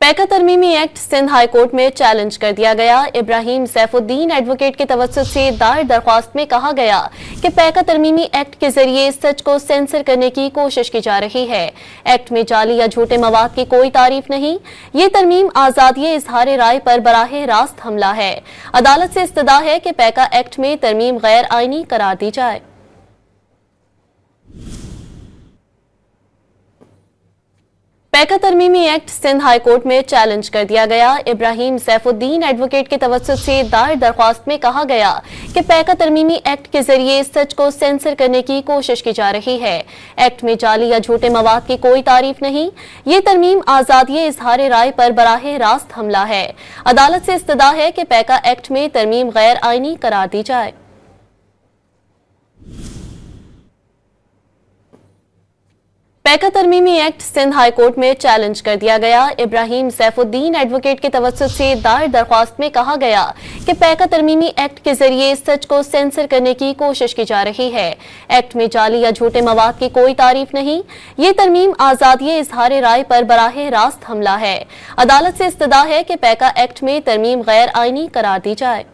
पैका तरमीमी act Sindh high court में challenge कर दिया गया। इब्राहिम सैफुद्दीन एडवोकेट के तवज्जुह से दायर दरख्वास्त में कहा गया कि पैका तरमीमी एक्ट के जरिए सच को सेंसर करने की कोशिश की जा रही है। एक्ट में जाली या झूठे मवाद की कोई तारीफ नहीं। ये तरमीम आजादी इजहार राय पर बराह रास्त हमला है। अदालत से इस्तदा है कि पैका एक्ट में तरमीम गैर आईनी करार दी जाए। पैका तरमीमी एक्ट सिंध हाई कोर्ट में चैलेंज कर दिया गया। इब्राहिम सैफुद्दीन एडवोकेट के तवज्जुह से दायर दरख्वास्त में कहा गया कि पैका तरमीमी एक्ट के जरिए सच को सेंसर करने की कोशिश की जा रही है। एक्ट में जाली या झूठे मवाद की कोई तारीफ नहीं। ये तरमीम आजादी इजहार राय पर बराह रास्त हमला है। अदालत से इस्तदा है कि पैका एक्ट में तरमीम गैर आईनी करार दी जाए। पैका तरमीमी एक्ट सिंध हाई कोर्ट में चैलेंज कर दिया गया। इब्राहिम सैफुद्दीन एडवोकेट के तवज्जुह से दायर दरख्वास्त में कहा गया कि पैका तरमीमी एक्ट के जरिए सच को सेंसर करने की कोशिश की जा रही है। एक्ट में जाली या झूठे मवाद की कोई तारीफ नहीं। ये तरमीम आजादी इजहार राय पर बराह रास्त हमला है। अदालत से इस्तदा है कि पैका एक्ट में तरमीम गैर आईनी करार दी जाए।